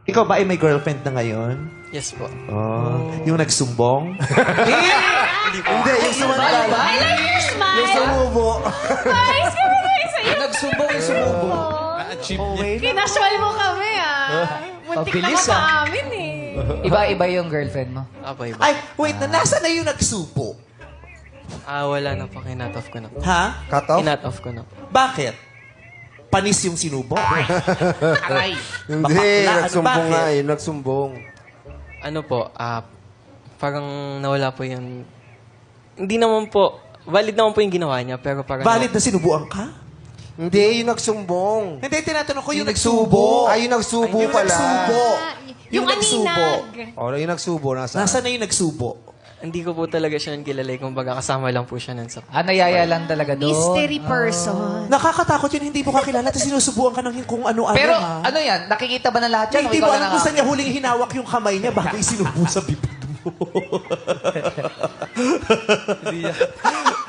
Ikaw ba ay may girlfriend na ngayon? Yes po. Oh. Yung nagsumbong? Hindi, yung sumandala. I like your Yung smile. sumubo. Nice kami sa'yo. Nagsumbong yung sumubo. Oh, wait. Kinasual mo kami, Muntik na Pabilis, mapaamin, eh. Iba-iba yung girlfriend mo. Abay ba? Ay, wait na. Nasa na yung nagsubo? Wala na po. Kinat off ko na po. Ha? Cut off? Kinat off ko na po. Bakit? Panis yung sinubo? Aray. Hindi, Bakla, nagsumbong bakit? nga eh. Nagsumbong. Ano po, parang nawala po yung... Hindi naman po, valid naman po yung ginawa niya, pero parang... Valid na sinubuan ka? Hindi, yung nagsumbong. Hindi, tinatanong ko yung nagsubo. Ay, yung nagsubo Yung pala. nagsubo. Yung aninag. O, yung nagsubo, nasa? Nasaan na yung nagsubo? Hindi ko po talaga siya kilala. Kumbaga, kasama lang po siya nun sa... Nayaya lang talaga doon. Mystery person. Nakakatakot yun, hindi mo kakilala, tapos sinusubuan ka ng kung ano-ano. Pero ha? ano yan? Nakikita ba ng lahat yan? Hindi O mo ikaw alam na kung lang saan niya huling hinawak yung kamay niya bago isinubo sa bibig mo.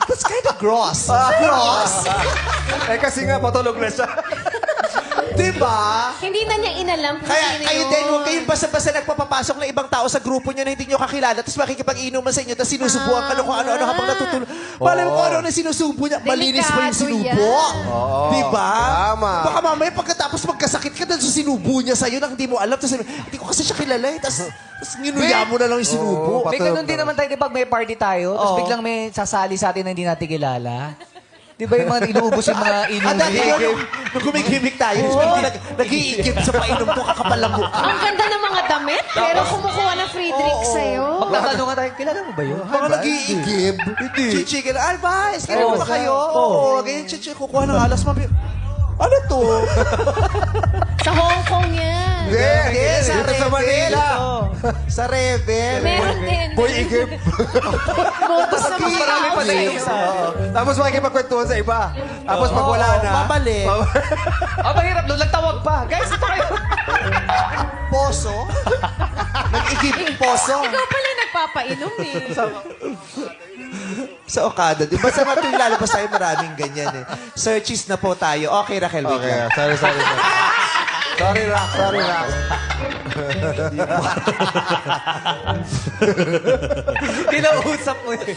That's kind of gross. Gross. Eh, kasi nga, patulog na siya. Diba? Hindi na niya inalam kung Kaya sino kayo yun. din, huwag kayong basta-basta nagpapapasok ng ibang tao sa grupo niyo na hindi niyo kakilala tapos makikipag-inuman sa inyo tapos sinusubuan ka ng kung ano-ano habang natutulog. Malay mo kung ano na sinusubo niya. Malinis pa yung Delikado sinubo. Diba? Tama. Baka mamaya pagkatapos magkasakit ka doon sa sinubo niya sa'yo na hindi mo alam. Tapos hindi ko kasi siya kilala eh. Tapos nginuya mo na lang yung sinubo. May ganun din naman tayo, di ba, pag may party tayo, tapos Oo. biglang may sasali sa atin na hindi natin kilala. Di ba yung mga inuubos yung mga Ang dati inuwi? yun, nung gumigimik tayo, nag-iigib sa painom ko, kakapal lang mukha. Ang ganda ng mga damit, pero kumukuha ng free drink sa'yo. Magtatanong nga tayo, kilala mo ba yun? Mga nag-iigib. Chichikin. Ay, boys, kailan ba kayo? Oo, ganyan chichik. Kukuha ng alas, mami. Ano to? Sa Hong Kong yan. Hindi, Sa dito sa Rebel. Manila. Sa Rebel. Meron din. Boy, igib. Modus na mga Marami tao. pa na yung isa. Tapos makikipagkwentuhan sa iba. Tapos pag wala na. Babalik. Mahirap doon, nagtawag pa. Guys, ito kayo. Poso? Nag-igib poso? Ikaw pala yung nagpapainom, eh. Sa Okada. Di ba sa mga tuwing lalabas tayo maraming ganyan eh. Searches na po tayo. Okay, Raquel, wait Okay, lang. sorry. Sorry, Rock. Sorry, Rock. Kinausap mo eh.